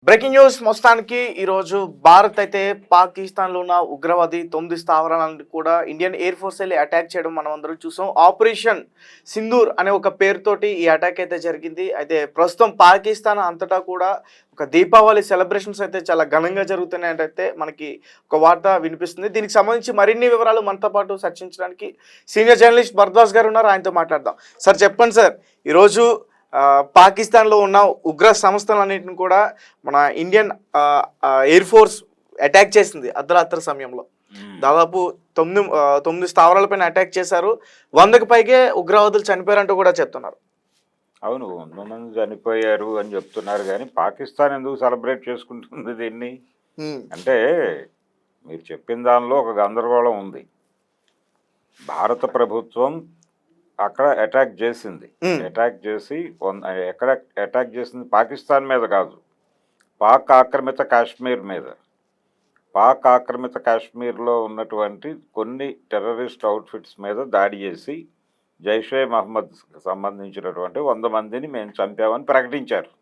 Breaking news మొత్తానికి ఈరోజు భారత్ అయితే పాకిస్తాన్లో ఉన్న ఉగ్రవాది 9 స్థావరాలను కూడా ఇండియన్ ఎయిర్ ఫోర్స్ వెళ్ళి అటాక్ చేయడం మనం అందరం చూసాం. ఆపరేషన్ సింధూర్ అనే ఒక పేరుతోటి ఈ అటాక్ అయితే జరిగింది. అయితే ప్రస్తుతం పాకిస్తాన్ అంతటా కూడా ఒక దీపావళి సెలబ్రేషన్స్ అయితే చాలా ఘనంగా జరుగుతున్నాయంటే మనకి ఒక వార్త వినిపిస్తుంది. దీనికి సంబంధించి మరిన్ని వివరాలు మనతో పాటు చర్చించడానికి సీనియర్ జర్నలిస్ట్ భరద్వాజ్ గారు ఉన్నారు. ఆయనతో మాట్లాడదాం. సార్ చెప్పండి సార్, ఈరోజు పాకిస్తాన్లో ఉన్న ఉగ్ర సంస్థలన్నింటిని కూడా మన ఇండియన్ ఎయిర్ ఫోర్స్ అటాక్ చేసింది అర్ధరాత్రి సమయంలో. దాదాపు 9 స్థావరాలపైన అటాక్ చేశారు. 100కి పైగే ఉగ్రవాదులు చనిపోయారంటూ కూడా చెప్తున్నారు. అవును, 100 మంది చనిపోయారు అని చెప్తున్నారు. కానీ పాకిస్తాన్ ఎందుకు సెలబ్రేట్ చేసుకుంటుంది దీన్ని? అంటే మీరు చెప్పిన దానిలో ఒక గందరగోళం ఉంది. భారత ప్రభుత్వం అక్కడ అటాక్ చేసింది. అటాక్ చేసి ఎక్కడ అటాక్ చేసింది? పాకిస్తాన్ మీద కాదు, పాక్ ఆక్రమిత కాశ్మీర్ మీద. పాక్ ఆక్రమిత కాశ్మీర్లో ఉన్నటువంటి కొన్ని టెర్రరిస్ట్ అవుట్ఫిట్స్ మీద దాడి చేసి జైషే మహమ్మద్ సంబంధించినటువంటి 100 మందిని మేము చంపామని ప్రకటించారు.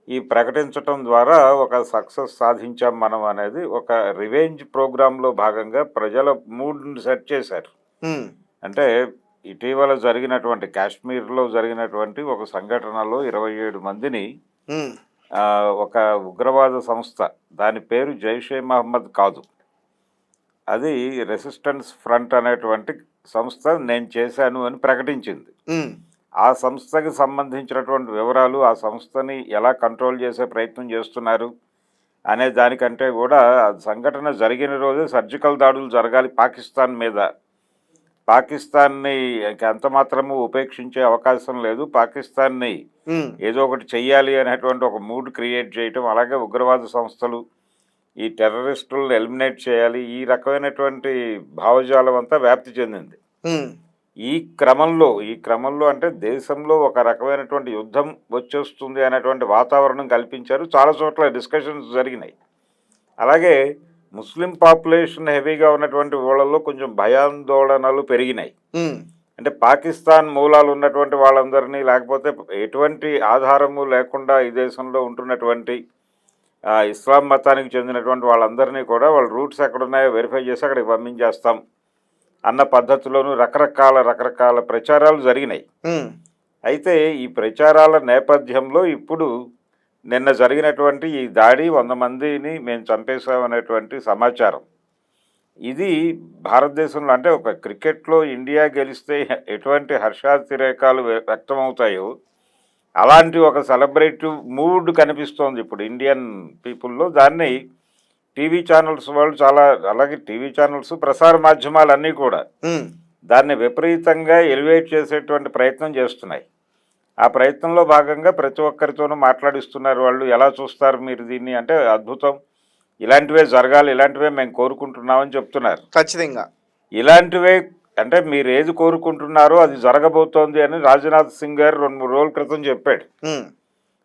ఈ ప్రకటించటం ద్వారా ఒక సక్సెస్ సాధించాం మనం అనేది ఒక రివెంజ్ ప్రోగ్రాంలో భాగంగా ప్రజల మూడ్ని సెట్ చేశారు. అంటే ఇటీవల జరిగినటువంటి కాశ్మీర్లో జరిగినటువంటి ఒక సంఘటనలో 27 మందిని ఒక ఉగ్రవాద సంస్థ, దాని పేరు జైషే మహమ్మద్ కాదు, అది రెసిస్టెన్స్ ఫ్రంట్ అనేటువంటి సంస్థ నేను చేశాను అని ప్రకటించింది. ఆ సంస్థకి సంబంధించినటువంటి వివరాలు, ఆ సంస్థని ఎలా కంట్రోల్ చేసే ప్రయత్నం చేస్తున్నారు అనే దానికంటే కూడా సంఘటన జరిగిన రోజే సర్జికల్ దాడులు జరగాలి పాకిస్తాన్ మీద. పాకిస్తాన్ని ఎంత మాత్రము ఉపేక్షించే అవకాశం లేదు, పాకిస్తాన్ని ఏదో ఒకటి చెయ్యాలి అనేటువంటి ఒక మూడ్ క్రియేట్ చేయటం, అలాగే ఉగ్రవాద సంస్థలు, ఈ టెర్రరిస్టులను ఎలిమినేట్ చేయాలి, ఈ రకమైనటువంటి భావజాలం అంతా వ్యాప్తి చెందింది. ఈ క్రమంలో అంటే దేశంలో ఒక రకమైనటువంటి యుద్ధం వచ్చేస్తుంది అనేటువంటి వాతావరణం కల్పించారు. చాలా చోట్ల డిస్కషన్స్ జరిగినాయి. అలాగే ముస్లిం పాపులేషన్ హెవీగా ఉన్నటువంటి ఊళ్ళల్లో కొంచెం భయాందోళనలు పెరిగినాయి. అంటే పాకిస్తాన్ మూలాలు ఉన్నటువంటి వాళ్ళందరినీ, లేకపోతే ఎటువంటి ఆధారము లేకుండా ఈ దేశంలో ఉంటున్నటువంటి ఇస్లాం మతానికి చెందినటువంటి వాళ్ళందరినీ కూడా వాళ్ళ రూట్స్ ఎక్కడున్నాయో వెరిఫై చేసి అక్కడికి పంపించేస్తాం అన్న పద్ధతిలోనూ రకరకాల ప్రచారాలు జరిగినాయి. అయితే ఈ ప్రచారాల నేపథ్యంలో ఇప్పుడు నిన్న జరిగినటువంటి ఈ దాడి 100 మందిని మేము చంపేశామనేటువంటి సమాచారం, ఇది భారతదేశంలో అంటే ఒక క్రికెట్లో ఇండియా గెలిస్తే ఎటువంటి హర్షాతిరేకాలు వ్యక్తమవుతాయో అలాంటి ఒక సెలబ్రేటివ్ మూడ్ కనిపిస్తోంది ఇప్పుడు ఇండియన్ పీపుల్లో. దాన్ని టీవీ ఛానల్స్ వాళ్ళు చాలా, అలాగే టీవీ ఛానల్స్, ప్రసార మాధ్యమాలన్నీ కూడా దాన్ని విపరీతంగా ఎలివేట్ చేసేటువంటి ప్రయత్నం చేస్తున్నాయి. ఆ ప్రయత్నంలో భాగంగా ప్రతి ఒక్కరితోనూ మాట్లాడిస్తున్నారు వాళ్ళు. ఎలా చూస్తారు మీరు దీన్ని అంటే, అద్భుతం, ఇలాంటివే జరగాలి, ఇలాంటివే మేము కోరుకుంటున్నామని చెప్తున్నారు. ఖచ్చితంగా ఇలాంటివే అంటే మీరు ఏది కోరుకుంటున్నారో అది జరగబోతోంది అని రాజ్నాథ్ సింగ్ గారు 2-3 రోజుల క్రితం చెప్పాడు.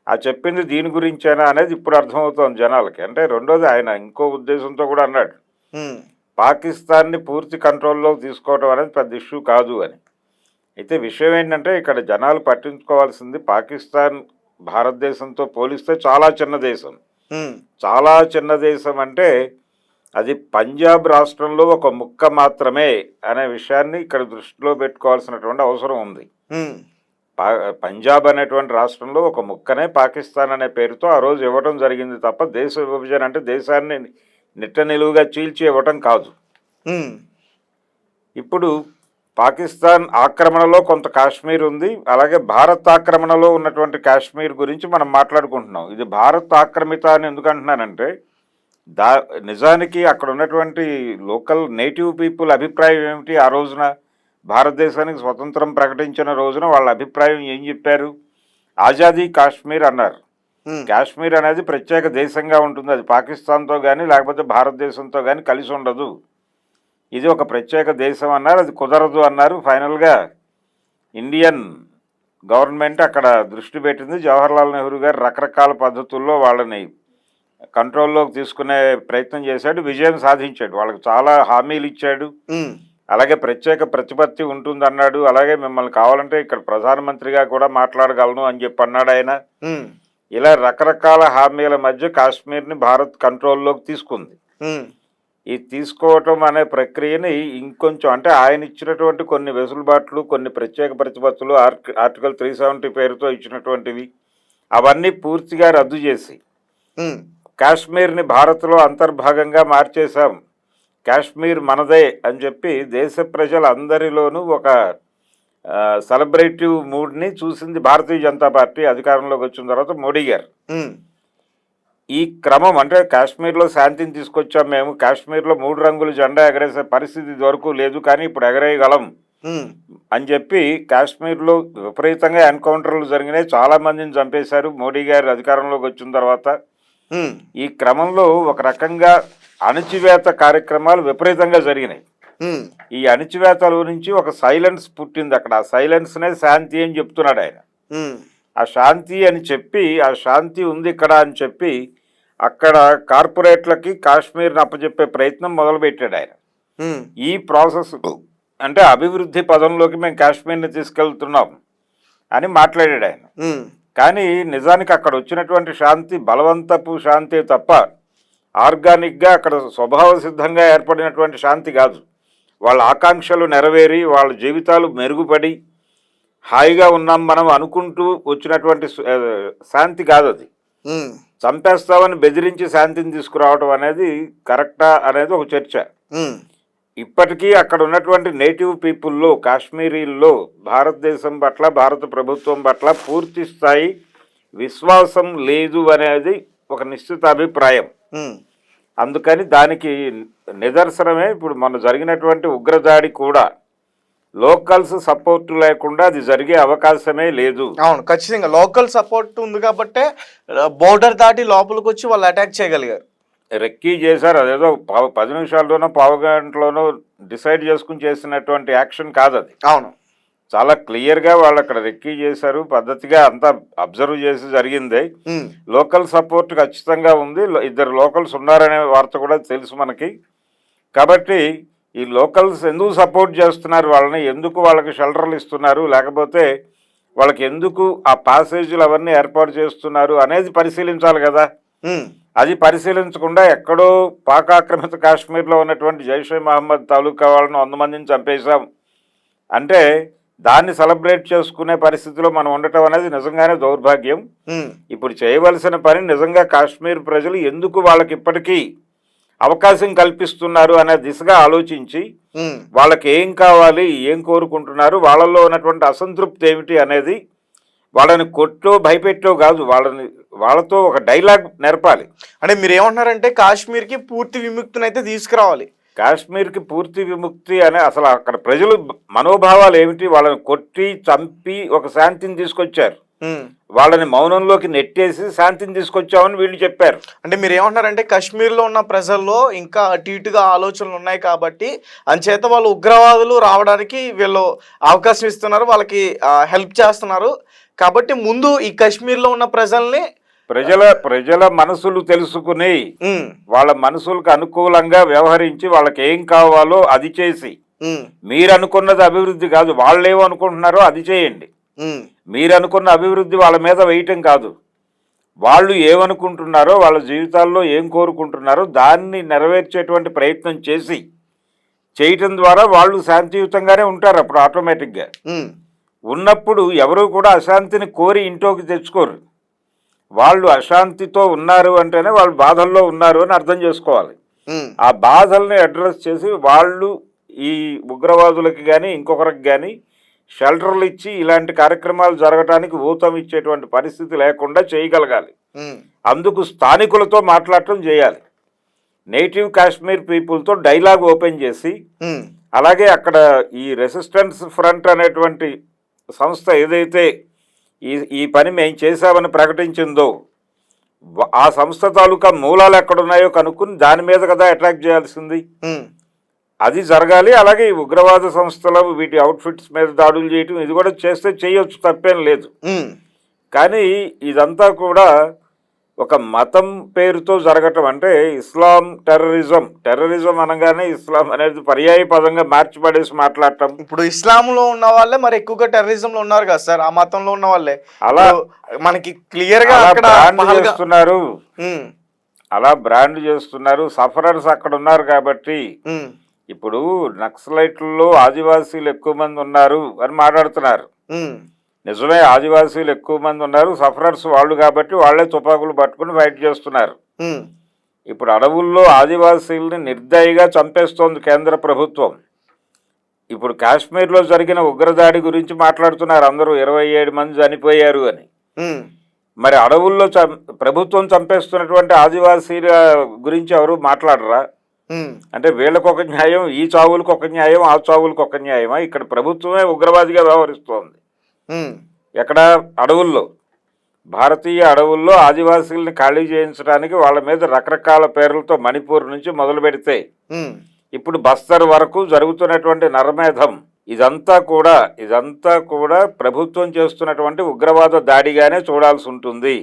ఆ చెప్పింది దీని గురించేనా అనేది ఇప్పుడు అర్థమవుతోంది జనాలకి. అంటే రెండోది ఆయన ఇంకో ఉద్దేశంతో కూడా అన్నాడు, పాకిస్తాన్ని పూర్తి కంట్రోల్లో తీసుకోవడం అనేది పెద్ద ఇష్యూ కాదు అని. అయితే విషయం ఏంటంటే ఇక్కడ జనాలు పట్టించుకోవాల్సింది, పాకిస్తాన్ భారతదేశంతో పోలిస్తే చాలా చిన్న దేశం. చాలా చిన్న దేశం అంటే అది పంజాబ్ రాష్ట్రంలో ఒక ముక్క మాత్రమే అనే విషయాన్ని ఇక్కడ దృష్టిలో పెట్టుకోవాల్సినటువంటి అవసరం ఉంది. పంజాబ్ అనేటువంటి రాష్ట్రంలో ఒక ముక్కనే పాకిస్తాన్ అనే పేరుతో ఆ రోజు ఇవ్వటం జరిగింది తప్ప దేశ విభజన అంటే దేశాన్ని నిట్ట నిలువుగా చీల్చి ఇవ్వటం కాదు. ఇప్పుడు పాకిస్తాన్ ఆక్రమణలో కొంత కాశ్మీర్ ఉంది, అలాగే భారత్ ఆక్రమణలో ఉన్నటువంటి కాశ్మీర్ గురించి మనం మాట్లాడుకుంటున్నాం. ఇది భారత్ ఆక్రమిత అని ఎందుకు అంటున్నానంటే, నిజానికి అక్కడ ఉన్నటువంటి లోకల్ నేటివ్ పీపుల్ అభిప్రాయం ఏమిటి? ఆ రోజున భారతదేశానికి స్వతంత్రం ప్రకటించిన రోజున వాళ్ళ అభిప్రాయం ఏం చెప్పారు? ఆజాదీ కాశ్మీర్ అన్నారు. కాశ్మీర్ అనేది ప్రత్యేక దేశంగా ఉంటుంది, అది పాకిస్తాన్తో కానీ లేకపోతే భారతదేశంతో కానీ కలిసి ఉండదు, ఇది ఒక ప్రత్యేక దేశం అన్నారు. అది కుదరదు అన్నారు. ఫైనల్గా ఇండియన్ గవర్నమెంట్ అక్కడ దృష్టి పెట్టింది. జవహర్లాల్ నెహ్రూ గారు రకరకాల పద్ధతుల్లో వాళ్ళని కంట్రోల్లోకి తీసుకునే ప్రయత్నం చేశాడు, విజయం సాధించాడు. వాళ్ళకి చాలా హామీలు ఇచ్చాడు, అలాగే ప్రత్యేక ప్రతిపత్తి ఉంటుందన్నాడు. అలాగే మిమ్మల్ని కావాలంటే ఇక్కడ ప్రధానమంత్రిగా కూడా మాట్లాడగలను అని చెప్పి అన్నాడు ఆయన. ఇలా రకరకాల హామీల మధ్య కాశ్మీర్ని భారత్ కంట్రోల్లోకి తీసుకుంది. ఈ తీసుకోవటం అనే ప్రక్రియని ఇంకొంచెం అంటే ఆయన ఇచ్చినటువంటి కొన్ని వెసులుబాట్లు, కొన్ని ప్రత్యేక ప్రతిపత్తులు, ఆర్టికల్ 370 పేరుతో ఇచ్చినటువంటివి అవన్నీ పూర్తిగా రద్దు చేసి కాశ్మీర్ని భారత్లో అంతర్భాగంగా మార్చేశాం, కాశ్మీర్ మనదే అని చెప్పి దేశ ప్రజలందరిలోనూ ఒక సెలబ్రేటివ్ మూడ్ని చూసింది భారతీయ జనతా పార్టీ అధికారంలోకి వచ్చిన తర్వాత మోడీ గారు. ఈ క్రమం అంటే కాశ్మీర్లో శాంతిని తీసుకొచ్చాం మేము, కాశ్మీర్లో 3 రంగుల జెండా ఎగరేసే పరిస్థితి వరకు లేదు కానీ ఇప్పుడు ఎగరేయగలం అని చెప్పి కాశ్మీర్లో విపరీతంగా ఎన్కౌంటర్లు జరిగినాయి, చాలా మందిని చంపేశారు మోడీ గారు అధికారంలోకి వచ్చిన తర్వాత. ఈ క్రమంలో ఒక రకంగా అణచివేత కార్యక్రమాలు విపరీతంగా జరిగినాయి. ఈ అణచివేతల నుంచి ఒక సైలెన్స్ పుట్టింది అక్కడ. ఆ సైలెన్స్నే శాంతి అని చెప్తున్నాడు ఆయన. ఆ శాంతి అని చెప్పి, ఆ శాంతి ఉంది ఇక్కడ అని చెప్పి అక్కడ కార్పొరేట్లకి కాశ్మీర్ని అప్పచెప్పే ప్రయత్నం మొదలుపెట్టాడు ఆయన. ఈ ప్రాసెస్ అంటే అభివృద్ధి పదంలోకి మేము కాశ్మీర్ని తీసుకెళ్తున్నాం అని మాట్లాడాడు ఆయన. కానీ నిజానికి అక్కడ వచ్చినటువంటి శాంతి బలవంతపు శాంతి తప్ప ఆర్గానిక్గా అక్కడ స్వభావ సిద్ధంగా ఏర్పడినటువంటి శాంతి కాదు. వాళ్ళ ఆకాంక్షలు నెరవేరి వాళ్ళ జీవితాలు మెరుగుపడి హాయిగా ఉన్నాం మనం అనుకుంటూ వచ్చినటువంటి శాంతి కాదు అది. చంపేస్తామని బెదిరించి శాంతిని తీసుకురావడం అనేది కరెక్టా అనేది ఒక చర్చ. ఇప్పటికీ అక్కడ ఉన్నటువంటి నేటివ్ పీపుల్లో, కాశ్మీరీల్లో భారతదేశం పట్ల, భారత ప్రభుత్వం పట్ల పూర్తి స్థాయి విశ్వాసం లేదు అనేది ఒక నిశ్చిత అభిప్రాయం. అందుకని దానికి నిదర్శనమే ఇప్పుడు మొన్న జరిగినటువంటి ఉగ్రదాడి కూడా లోకల్స్ సపోర్ట్ లేకుండా అది జరిగే అవకాశమే లేదు. అవును, ఖచ్చితంగా లోకల్ సపోర్ట్ ఉంది కాబట్టే బోర్డర్ దాటి లోపలికి వచ్చి వాళ్ళు అటాక్ చేయగలిగారు. రెక్కీ చేశారు. అదేదో 10 నిమిషాల్లోనో పావు గంటలోనో డిసైడ్ చేసుకుని చేసినటువంటి యాక్షన్ కాదు అది. అవును, చాలా క్లియర్గా వాళ్ళు అక్కడ రెక్కీ చేశారు, పద్ధతిగా అంతా అబ్జర్వ్ చేసి జరిగింది. లోకల్ సపోర్ట్ ఖచ్చితంగా ఉంది, 2 లోకల్స్ ఉన్నారనే వార్త కూడా తెలుసు మనకి. కాబట్టి ఈ లోకల్స్ ఎందుకు సపోర్ట్ చేస్తున్నారు వాళ్ళని, ఎందుకు వాళ్ళకి షెల్టర్లు ఇస్తున్నారు, లేకపోతే వాళ్ళకి ఎందుకు ఆ ప్యాసేజీలు అవన్నీ ఏర్పాటు చేస్తున్నారు అనేది పరిశీలించాలి కదా. అది పరిశీలించకుండా ఎక్కడో పాక్ ఆక్రమిత కాశ్మీర్లో ఉన్నటువంటి జైషే మహమ్మద్ తాలూకా వాళ్ళని 100 మందిని చంపేశాం అంటే దాన్ని సెలబ్రేట్ చేసుకునే పరిస్థితిలో మనం ఉండటం అనేది నిజంగానే దౌర్భాగ్యం. ఇప్పుడు చేయవలసిన పని నిజంగా కాశ్మీర్ ప్రజలు ఎందుకు వాళ్ళకి ఇప్పటికీ అవకాశం కల్పిస్తున్నారు అనే దిశగా ఆలోచించి వాళ్ళకి ఏం కావాలి, ఏం కోరుకుంటున్నారు, వాళ్ళల్లో ఉన్నటువంటి అసంతృప్తి ఏమిటి అనేది వాళ్ళని కొట్టో భయపెట్టో కాదు, వాళ్ళతో ఒక డైలాగ్ నేర్పాలి. అంటే మీరు ఏమంటున్నారంటే కాశ్మీర్కి పూర్తి విముక్తిని అయితే తీసుకురావాలి. కాశ్మీర్కి పూర్తి విముక్తి అనే అసలు అక్కడ ప్రజలు మనోభావాలు ఏమిటి, వాళ్ళని కొట్టి చంపి ఒక శాంతిని తీసుకొచ్చారు, వాళ్ళని మౌనంలోకి నెట్టేసి శాంతిని తీసుకొచ్చామని వీళ్ళు చెప్పారు. అంటే మీరు ఏమంటున్నారంటే కాశ్మీర్లో ఉన్న ప్రజల్లో ఇంకా అటు ఇటుగా ఆలోచనలు ఉన్నాయి కాబట్టి అంచేత వాళ్ళు ఉగ్రవాదులు రావడానికి వీళ్ళు అవకాశం ఇస్తున్నారు, వాళ్ళకి హెల్ప్ చేస్తున్నారు. కాబట్టి ముందు ఈ కాశ్మీర్లో ఉన్న ప్రజల మనసులు తెలుసుకుని వాళ్ళ మనసులకు అనుకూలంగా వ్యవహరించి వాళ్ళకి ఏం కావాలో అది చేసి, మీరు అనుకున్నది అభివృద్ధి కాదు, వాళ్ళు ఏమనుకుంటున్నారో అది చేయండి. మీరు అనుకున్న అభివృద్ధి వాళ్ళ మీద వేయటం కాదు, వాళ్ళు ఏమనుకుంటున్నారో వాళ్ళ జీవితాల్లో ఏం కోరుకుంటున్నారో దాన్ని నెరవేర్చేటువంటి ప్రయత్నం చేయటం ద్వారా వాళ్ళు శాంతియుతంగానే ఉంటారు. అప్పుడు ఆటోమేటిక్గా ఉన్నప్పుడు ఎవరు కూడా అశాంతిని కోరి ఇంట్లోకి తెచ్చుకోరు. వాళ్ళు అశాంతితో ఉన్నారు అంటేనే వాళ్ళు బాధల్లో ఉన్నారు అని అర్థం చేసుకోవాలి. ఆ బాధల్ని అడ్రస్ చేసి వాళ్ళు ఈ ఉగ్రవాదులకి కానీ ఇంకొకరికి కానీ షెల్టర్లు ఇచ్చి ఇలాంటి కార్యక్రమాలు జరగడానికి ఊతం ఇచ్చేటువంటి పరిస్థితి లేకుండా చేయగలగాలి. అందుకు స్థానికులతో మాట్లాడటం చేయాలి, నేటివ్ కాశ్మీర్ పీపుల్తో డైలాగ్ ఓపెన్ చేసి, అలాగే అక్కడ ఈ రెసిస్టెన్స్ ఫ్రంట్ అనేటువంటి సంస్థ ఏదైతే ఈ పని మేము చేశామని ప్రకటించిందో ఆ సంస్థ తాలూకా మూలాలు ఎక్కడున్నాయో కనుక్కుని దాని మీద కదా అటాక్ చేయాల్సింది, అది జరగాలి. అలాగే ఈ ఉగ్రవాద సంస్థలు వీటి అవుట్ఫిట్స్ మీద దాడులు చేయటం ఇది కూడా చేయొచ్చు, తప్పేం లేదు. కానీ ఇదంతా కూడా ఒక మతం పేరుతో జరగటం అంటే ఇస్లాం టెర్రరిజం అనగానే ఇస్లాం అనేది పర్యాయ పదంగా మార్చిపడేసి మాట్లాడటం. ఇప్పుడు ఇస్లాంలో ఉన్న వాళ్ళే మరి ఎక్కువగా టెర్రరిజం లో ఉన్నారు కదా సార్, ఆ మతంలో ఉన్న వాళ్ళే. అలా మనకి క్లియర్ గా అక్కడ చేస్తున్నారు, అలా బ్రాండ్ చేస్తున్నారు. సఫరర్స్ అక్కడ ఉన్నారు కాబట్టి ఇప్పుడు నక్సలైట్లలో ఆదివాసీలు ఎక్కువ మంది ఉన్నారు అని మాట్లాడుతున్నారు. నిజమే, ఆదివాసీలు ఎక్కువ మంది ఉన్నారు, సఫరర్స్ వాళ్ళు కాబట్టి వాళ్లే తుపాకులు పట్టుకుని ఫైట్ చేస్తున్నారు. ఇప్పుడు అడవుల్లో ఆదివాసీల్ని నిర్దయగా చంపేస్తోంది కేంద్ర ప్రభుత్వం. ఇప్పుడు కాశ్మీర్లో జరిగిన ఉగ్రదాడి గురించి మాట్లాడుతున్నారు అందరూ, 27 మంది చనిపోయారు అని. మరి అడవుల్లో ప్రభుత్వం చంపేస్తున్నటువంటి ఆదివాసీల గురించి ఎవరు మాట్లాడరా? అంటే వీళ్ళకు ఒక న్యాయం, ఈ చావులకు ఒక న్యాయం, ఆ చావులకు ఒక న్యాయమా? ఇక్కడ ప్రభుత్వమే ఉగ్రవాదిగా వ్యవహరిస్తోంది. ఎక్కడ? అడవుల్లో, భారతీయ అడవుల్లో ఆదివాసీల్ని ఖాళీ చేయించడానికి వాళ్ళ మీద రకరకాల పేర్లతో మణిపూర్ నుంచి మొదలు పెడితే ఇప్పుడు బస్తర్ వరకు జరుగుతున్నటువంటి నరమేధం, ఇదంతా కూడా ప్రభుత్వం చేస్తున్నటువంటి ఉగ్రవాద దాడిగానే చూడాల్సి ఉంటుంది.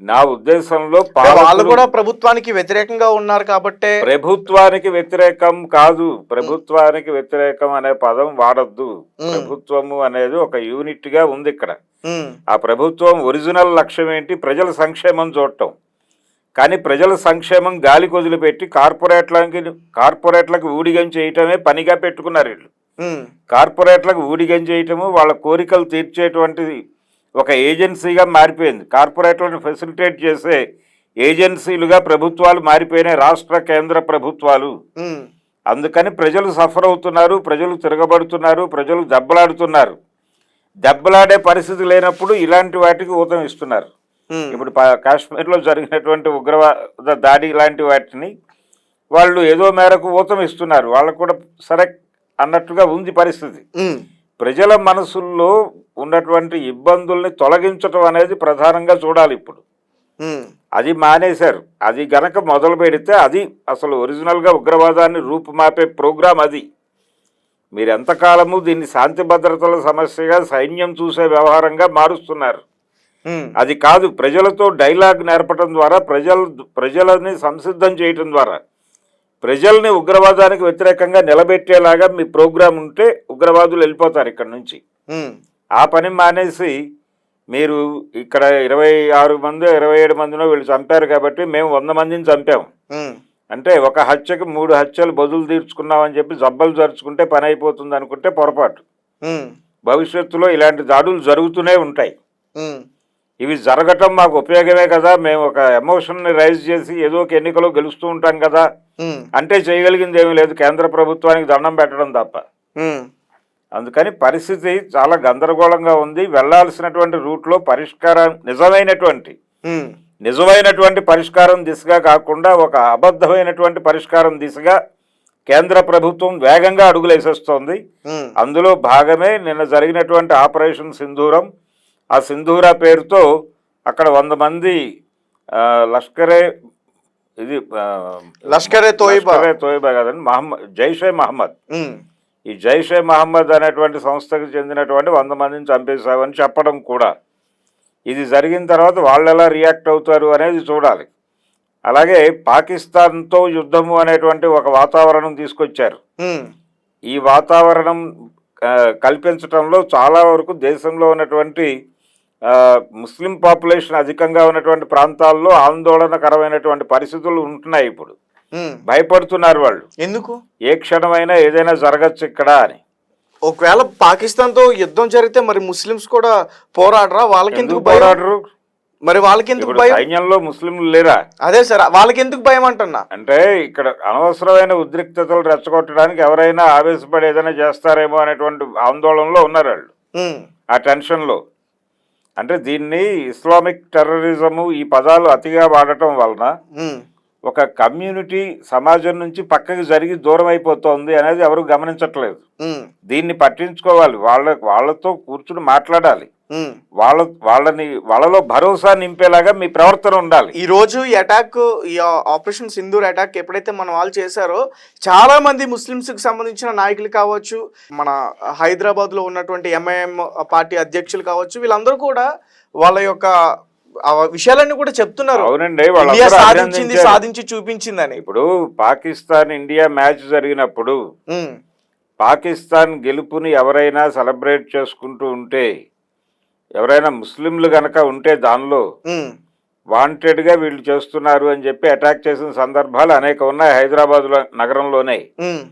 నా ఉద్దేశంలో వాళ్ళు కూడా ప్రభుత్వానికి వ్యతిరేకంగా ఉన్నారు కాబట్టి. ప్రభుత్వానికి వ్యతిరేకం కాదు, ప్రభుత్వానికి వ్యతిరేకం అనే పదం వాడద్దు. ప్రభుత్వము అనేది ఒక యూనిట్ గా ఉంది ఇక్కడ. ఆ ప్రభుత్వం ఒరిజినల్ లక్ష్యం ఏంటి? ప్రజల సంక్షేమం చూడటం. కానీ ప్రజల సంక్షేమం గాలి కొదిలిపెట్టి కార్పొరేట్లకు ఊడిగం చేయటమే పనిగా పెట్టుకున్నారు వీళ్ళు. కార్పొరేట్లకు ఊడిగం చేయటము, వాళ్ళ కోరికలు తీర్చేటువంటిది ఒక ఏజెన్సీగా మారిపోయింది. కార్పొరేట్లను ఫెసిలిటేట్ చేసే ఏజెన్సీలుగా ప్రభుత్వాలు మారిపోయినాయి, రాష్ట్ర కేంద్ర ప్రభుత్వాలు. అందుకని ప్రజలు సఫర్ అవుతున్నారు, ప్రజలు తిరగబడుతున్నారు, ప్రజలు దెబ్బలాడుతున్నారు. దెబ్బలాడే పరిస్థితి లేనప్పుడు ఇలాంటి వాటికి ఊతం ఇస్తున్నారు. ఇప్పుడు కాశ్మీర్లో జరిగినటువంటి ఉగ్రవాద దాడి లాంటి వాటిని వాళ్ళు ఏదో మేరకు ఊతం ఇస్తున్నారు. వాళ్ళకు కూడా సరే అన్నట్టుగా ఉంది పరిస్థితి. ప్రజల మనసుల్లో ఉన్నటువంటి ఇబ్బందుల్ని తొలగించడం అనేది ప్రధానంగా చూడాలి ఇప్పుడు. అది మానేశారు. అది గనక మొదలు పెడితే అది అసలు ఒరిజినల్గా ఉగ్రవాదాన్ని రూపుమాపే ప్రోగ్రాం అది. మీరు ఎంతకాలము దీన్ని శాంతి భద్రతల సమస్యగా సైన్యం చూసే వ్యవహారంగా మారుస్తున్నారు. అది కాదు, ప్రజలతో డైలాగ్ నేర్పడం ద్వారా, ప్రజలని సంసిద్ధం చేయటం ద్వారా ప్రజల్ని ఉగ్రవాదానికి వ్యతిరేకంగా నిలబెట్టేలాగా మీ ప్రోగ్రాం ఉంటే ఉగ్రవాదులు వెళ్ళిపోతారు ఇక్కడ నుంచి. ఆ పని మానేసి మీరు ఇక్కడ 26 మంది 27 మందినో వీళ్ళు చంపారు కాబట్టి మేము 100 మందిని చంపాము అంటే ఒక హత్యకు 3 హత్యలు బదులు తీర్చుకున్నామని చెప్పి జబ్బలు జరుచుకుంటే పని అయిపోతుంది అనుకుంటే పొరపాటు. భవిష్యత్తులో ఇలాంటి దాడులు జరుగుతూనే ఉంటాయి. ఇవి జరగటం మాకు ఉపయోగమే కదా, మేము ఒక ఎమోషన్ని రైజ్ చేసి ఏదో ఒక ఎన్నికలో గెలుస్తూ ఉంటాం కదా అంటే చేయగలిగింది ఏమీ లేదు, కేంద్ర ప్రభుత్వానికి దండం పెట్టడం తప్ప. అందుకని పరిస్థితి చాలా గందరగోళంగా ఉంది. వెళ్లాల్సినటువంటి రూట్లో పరిష్కారం నిజమైనటువంటి పరిష్కారం దిశగా కాకుండా ఒక అబద్ధమైనటువంటి పరిష్కారం దిశగా కేంద్ర ప్రభుత్వం వేగంగా అడుగులేసేస్తోంది. అందులో భాగమే నిన్న జరిగినటువంటి ఆపరేషన్ సింధూరం. ఆ సింధూరా పేరుతో అక్కడ 100 మంది లష్కరే తోయిబా కదండి, జైషే మహమ్మద్, ఈ జైషే మహమ్మద్ అనేటువంటి సంస్థకు చెందినటువంటి 100 మందిని చంపేశామని చెప్పడం కూడా. ఇది జరిగిన తర్వాత వాళ్ళు ఎలా రియాక్ట్ అవుతారు అనేది చూడాలి. అలాగే పాకిస్తాన్తో యుద్ధము అనేటువంటి ఒక వాతావరణం తీసుకొచ్చారు. ఈ వాతావరణం కల్పించడంలో చాలా వరకు దేశంలో ఉన్నటువంటి ముస్లిం పాపులేషన్ అధికంగా ఉన్నటువంటి ప్రాంతాల్లో ఆందోళనకరమైనటువంటి పరిస్థితులు ఉంటున్నాయి. ఇప్పుడు భయపడుతున్నారు వాళ్ళు. ఎందుకు? ఏ క్షణమైనా ఏదైనా జరగచ్చు ఇక్కడ అని. ఒకవేళ పాకిస్తాన్ తో యుద్ధం జరిగితే మరి ముస్లిమ్స్ కూడా పోరాడరా? వాళ్ళకి ఎందుకు పోరాడరు? మరి వాళ్ళకి ఎందుకు భయం? సైన్యంలో ముస్లింలు లేరా? అదే సార్, వాళ్ళకి ఎందుకు భయం అంటున్నా అంటే ఇక్కడ అనవసరమైన ఉద్రిక్తతలు రెచ్చగొట్టడానికి ఎవరైనా ఆవేశపడి ఏదైనా చేస్తారేమో అనేటువంటి ఆందోళనలో ఉన్నారు వాళ్ళు, ఆ టెన్షన్లో. అంటే దీన్ని ఇస్లామిక్ టెర్రరిజము ఈ పదాలు అతిగా వాడటం వలన ఒక కమ్యూనిటీ సమాజం నుంచి పక్కకి జరిగి దూరం అయిపోతుంది అనేది ఎవరు గమనించట్లేదు. దీన్ని పట్టించుకోవాలి, వాళ్ళతో కూర్చుని మాట్లాడాలి, వాళ్ళలో భరోసా నింపేలాగా మీ ప్రవర్తన ఉండాలి. ఈ రోజు ఈ ఆపరేషన్ సింధూర్ అటాక్ ఎప్పుడైతే మన వాళ్ళు చేశారో చాలా మంది ముస్లిమ్స్ కి సంబంధించిన నాయకులు కావచ్చు, మన హైదరాబాద్ లో ఉన్నటువంటి ఎంఐఎం పార్టీ అధ్యక్షులు కావచ్చు, వీళ్ళందరూ కూడా వాళ్ళ యొక్క ఆ విషయాలన్నీ కూడా చెప్తున్నారు. అవునండి, ఇండియా వాళ్ళందరూ సాధించింది, అభినందించారు. సాధించి చూపించిందని. ఇప్పుడు పాకిస్తాన్ ఇండియా మ్యాచ్ జరిగినప్పుడు ఉమ్, పాకిస్తాన్ గెలుపుని ఎవరైనా సెలబ్రేట్ చేసుకుంటూ ఉంటే, ఎవరైనా ముస్లింలు గనక ఉంటే దానిలో ఉమ్, వాంటెడ్గా వీళ్ళు చేస్తున్నారు అని చెప్పి అటాక్ చేసిన సందర్భాలు అనేక ఉన్నాయి హైదరాబాద్ నగరంలోనే. ఉమ్,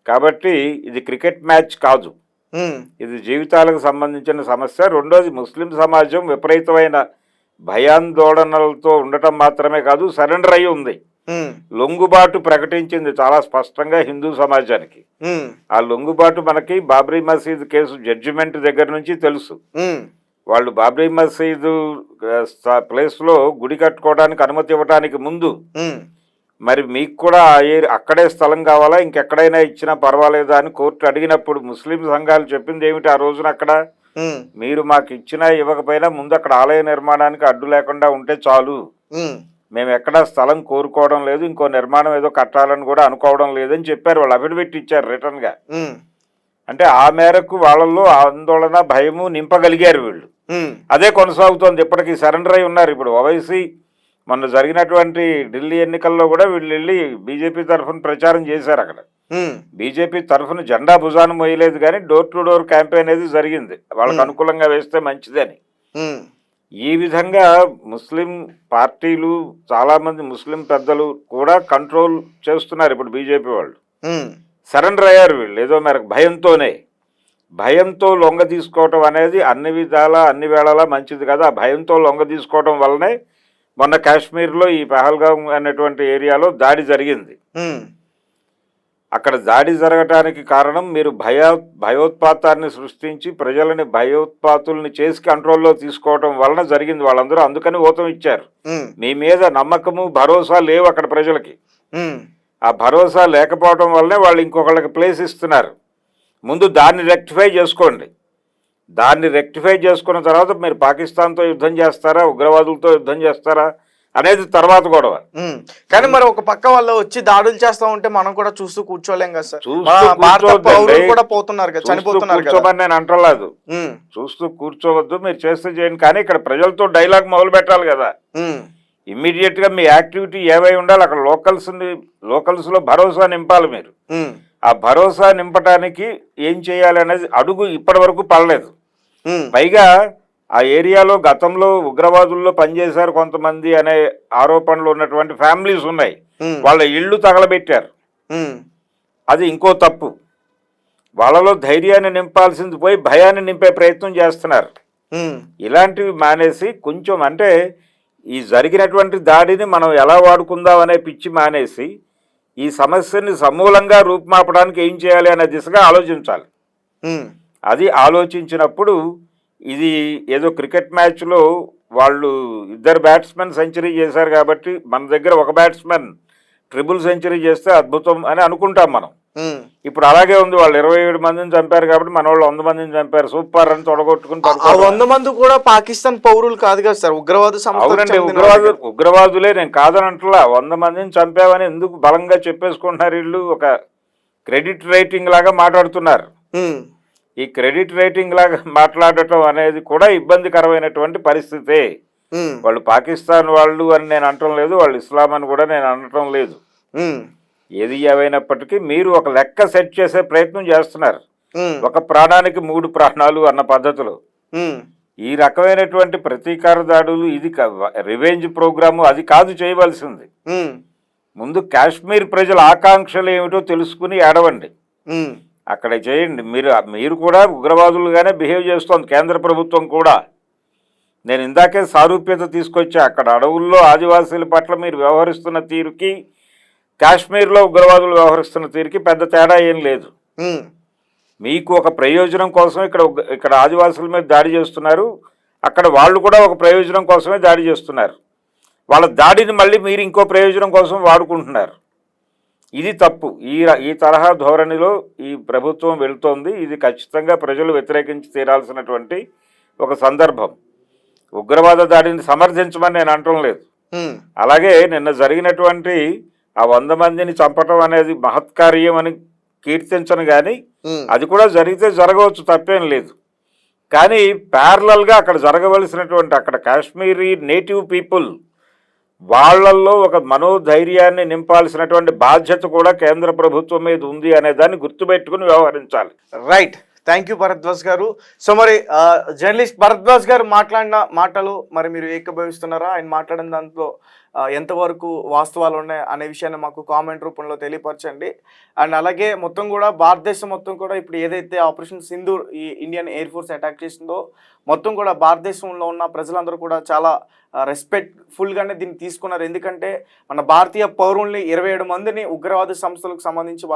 కాబట్టి ఇది క్రికెట్ మ్యాచ్ కాదు, ఉమ్, ఇది జీవితాలకు సంబంధించిన సమస్య. రెండోది, ముస్లిం సమాజం విపరీతమైన భయాందోళనలతో ఉండటం మాత్రమే కాదు, సరెండర్ అయి ఉంది, ఉమ్, లొంగుబాటు ప్రకటించింది చాలా స్పష్టంగా హిందూ సమాజానికి. ఉమ్, ఆ లొంగుబాటు మనకి బాబ్రీ మసీద్ కేసు జడ్జిమెంట్ దగ్గర నుంచి తెలుసు. ఉమ్, వాళ్ళు బాబ్రీ మసీదు ప్లేస్లో గుడి కట్టుకోవడానికి అనుమతి ఇవ్వడానికి ముందు ఉమ్, మరి మీకు కూడా అక్కడే స్థలం కావాలా, ఇంకెక్కడైనా ఇచ్చినా పర్వాలేదా అని కోర్టు అడిగినప్పుడు ముస్లిం సంఘాలు చెప్పింది ఏమిటి ఆ రోజున అక్కడ, ఉమ్, మీరు మాకు ఇచ్చినా ఇవ్వకపోయినా ముందు అక్కడ ఆలయ నిర్మాణానికి అడ్డు లేకుండా ఉంటే చాలు, ఉమ్, మేము ఎక్కడా స్థలం కోరుకోవడం లేదు, ఇంకో నిర్మాణం ఏదో కట్టాలని కూడా అనుకోవడం లేదని చెప్పారు. వాళ్ళు అఫిడవిట్ ఇచ్చారు రిటర్న్గా. ఉమ్, అంటే ఆ మేరకు వాళ్ళల్లో ఆందోళన భయము నింపగలిగారు వీళ్ళు. ఉమ్, అదే కొనసాగుతోంది, ఇప్పటికీ సరెండర్ అయి ఉన్నారు. ఇప్పుడు ఓవైసీ మొన్న జరిగినటువంటి ఢిల్లీ ఎన్నికల్లో కూడా వీళ్ళు వెళ్ళి బీజేపీ తరఫున ప్రచారం చేశారు. అక్కడ ఉమ్, బీజేపీ తరఫున జెండా భుజాన్ని మోయలేదు, కానీ డోర్ టు డోర్ క్యాంపెయిన్ అనేది జరిగింది, వాళ్ళకు అనుకూలంగా వేస్తే మంచిదని. ఉమ్, ఈ విధంగా ముస్లిం పార్టీలు, చాలామంది ముస్లిం పెద్దలు కూడా కంట్రోల్ చేస్తున్నారు ఇప్పుడు బీజేపీ వాళ్ళు. ఉమ్, సరెండర్ అయ్యారు వీళ్ళు ఏదో మేరకు భయంతోనే. భయంతో లొంగ తీసుకోవటం అనేది అన్ని విధాలా అన్ని వేళలా మంచిది కదా. ఆ భయంతో లొంగ తీసుకోవటం వల్లనే మొన్న కాశ్మీర్లో ఈ పహల్గామ్ అనేటువంటి ఏరియాలో దాడి జరిగింది. ఉమ్, అక్కడ దాడి జరగటానికి కారణం మీరు భయోత్పాతాన్ని సృష్టించి ప్రజలని భయోత్పాతుల్ని చేసి కంట్రోల్లో తీసుకోవటం వలన జరిగింది. వాళ్ళందరూ అందుకని ఊతం ఇచ్చారు. ఉమ్, మీ మీద నమ్మకము భరోసా లేవు అక్కడ ప్రజలకి. ఉమ్, ఆ భరోసా లేకపోవడం వల్లనే వాళ్ళు ఇంకొకళ్ళకి ప్లేస్ ఇస్తున్నారు. ముందు దాన్ని రెక్టిఫై చేసుకోండి. దాన్ని రెక్టిఫై చేసుకున్న తర్వాత మీరు పాకిస్తాన్తో యుద్ధం చేస్తారా, ఉగ్రవాదులతో యుద్ధం చేస్తారా అనేది తర్వాత గొడవ. కానీ మరి ఒక పక్క వాళ్ళు వచ్చి దాడులు చేస్తా ఉంటే మనం కూడా చూస్తూ కూర్చోలేం కదా సార్. చూస్తూ పౌరులు కూడా పోతున్నారు కదా, చనిపోతున్నారు కదా. కూర్చోమని నేను అంటలేదు, చూస్తూ కూర్చోవద్దు, మీరు చేస్తే చేయండి. కానీ ఇక్కడ ప్రజలతో డైలాగ్ మొదలు పెట్టాలి కదా. ఇమ్మీడియట్ గా మీ యాక్టివిటీ ఏవై ఉండాలి, అక్కడ లోకల్స్ లో భరోసా నింపాలి మీరు. ఆ భరోసా నింపడానికి ఏం చేయాలి అనేది అడుగు ఇప్పటి వరకు పడలేదు. పైగా ఆ ఏరియాలో గతంలో ఉగ్రవాదుల్లో పనిచేశారు కొంతమంది అనే ఆరోపణలు ఉన్నటువంటి ఫ్యామిలీస్ ఉన్నాయి. వాళ్ళ ఇళ్ళు తగలబెట్టారు. అది ఇంకో తప్పు. వాళ్ళలో ధైర్యాన్ని నింపాల్సింది పోయి భయాన్ని నింపే ప్రయత్నం చేస్తున్నారు. ఇలాంటివి మానేసి కొంచెం అంటే ఈ జరిగినటువంటి దాడిని మనం ఎలా వాడుకుందాం అనే పిచ్చి మానేసి ఈ సమస్యని సమూలంగా రూపుమాపడానికి ఏం చేయాలి అనే దిశగా ఆలోచించాలి. అది ఆలోచించినప్పుడు ఇది ఏదో క్రికెట్ మ్యాచ్లో వాళ్ళు ఇద్దరు బ్యాట్స్మెన్ సెంచరీ చేశారు కాబట్టి మన దగ్గర ఒక బ్యాట్స్మెన్ ట్రిపుల్ సెంచరీ చేస్తే అద్భుతం అని అనుకుంటాం మనం. ఇప్పుడు అలాగే ఉంది, వాళ్ళు 27 మందిని చంపారు కాబట్టి మన వాళ్ళు 100 మందిని చంపారు, సూపర్ అని తొడగొట్టుకుని 100 మంది కూడా పాకిస్తాన్ పౌరులు కాదు కదా సార్, ఉగ్రవాద సంస్థ. అవునండి, ఉగ్రవాదులే, నేను కాదనంటలా. 100 మందిని చంపామని ఎందుకు బలంగా చెప్పేసుకుంటున్నారు వీళ్ళు? ఒక క్రెడిట్ రైటింగ్ లాగా మాట్లాడుతున్నారు. ఈ క్రెడిట్ రైటింగ్ లాగా మాట్లాడటం అనేది కూడా ఇబ్బందికరమైనటువంటి పరిస్థితే. వాళ్ళు పాకిస్తాన్ వాళ్ళు అని నేను అనటం లేదు, వాళ్ళు ఇస్లాం అని కూడా నేను అనటం లేదు. ఏది ఏవైనప్పటికీ మీరు ఒక లెక్క సెట్ చేసే ప్రయత్నం చేస్తున్నారు. ఒక ప్రాణానికి 3 ప్రాణాలు అన్న పద్ధతిలో ఈ రకమైనటువంటి ప్రతీకార దాడులు, ఇది రివెంజ్ ప్రోగ్రాము అది కాదు చేయవలసింది. ముందు కాశ్మీర్ ప్రజల ఆకాంక్షలు ఏమిటో తెలుసుకుని ఏడవండి, అక్కడ చేయండి. మీరు కూడా ఉగ్రవాదులుగానే బిహేవ్ చేస్తోంది కేంద్ర ప్రభుత్వం కూడా. నేను ఇందాకే సారూప్యత తీసుకొచ్చా. అక్కడ అడవుల్లో ఆదివాసీల పట్ల మీరు వ్యవహరిస్తున్న తీరుకి కాశ్మీర్లో ఉగ్రవాదులు వ్యవహరిస్తున్న తీరుకి పెద్ద తేడా ఏం లేదు. మీకు ఒక ప్రయోజనం కోసం ఇక్కడ ఆదివాసుల మీద దాడి చేస్తున్నారు, అక్కడ వాళ్ళు కూడా ఒక ప్రయోజనం కోసమే దాడి చేస్తున్నారు. వాళ్ళ దాడిని మళ్ళీ మీరు ఇంకో ప్రయోజనం కోసం వాడుకుంటున్నారు. ఇది తప్పు. ఈ తరహా ధోరణిలో ఈ ప్రభుత్వం వెళుతోంది. ఇది ఖచ్చితంగా ప్రజలు వ్యతిరేకించి తీరాల్సినటువంటి ఒక సందర్భం. ఉగ్రవాద దాడిని సమర్థించమని నేను అనటం లేదు. అలాగే నిన్న జరిగినటువంటి ఆ 100 మందిని చంపటం అనేది మహత్కార్యం అని కీర్తించను, కానీ అది కూడా జరిగితే జరగవచ్చు, తప్పేం లేదు. కానీ ప్యారలల్గా అక్కడ జరగవలసినటువంటి అక్కడ కాశ్మీరీ నేటివ్ పీపుల్ వాళ్ళల్లో ఒక మనోధైర్యాన్ని నింపాల్సినటువంటి బాధ్యత కూడా కేంద్ర ప్రభుత్వం మీద ఉంది అనే దాన్ని గుర్తుపెట్టుకుని వ్యవహరించాలి. రైట్, థ్యాంక్ యూ భరద్వాజ్ గారు. సో మరి జర్నలిస్ట్ భరద్వాజ్ గారు మాట్లాడిన మాటలు మరి మీరు ఏకీభవిస్తున్నారా? ఆయన మాట్లాడిన దాంట్లో ఎంతవరకు వాస్తవాలు ఉన్నాయి అనే విషయాన్ని మాకు కామెంట్ రూపంలో తెలియపరచండి. అండ్ అలాగే మొత్తం కూడా భారతదేశం మొత్తం కూడా ఇప్పుడు ఏదైతే ఆపరేషన్ సింధూర్ ఈ ఇండియన్ ఎయిర్ ఫోర్స్ అటాక్ చేసిందో మొత్తం కూడా భారతదేశంలో ఉన్న ప్రజలందరూ కూడా చాలా రెస్పెక్ట్ఫుల్గానే దీన్ని తీసుకున్నారు. ఎందుకంటే మన భారతీయ పౌరుల్ని 27 మందిని ఉగ్రవాద సంస్థలకు సంబంధించి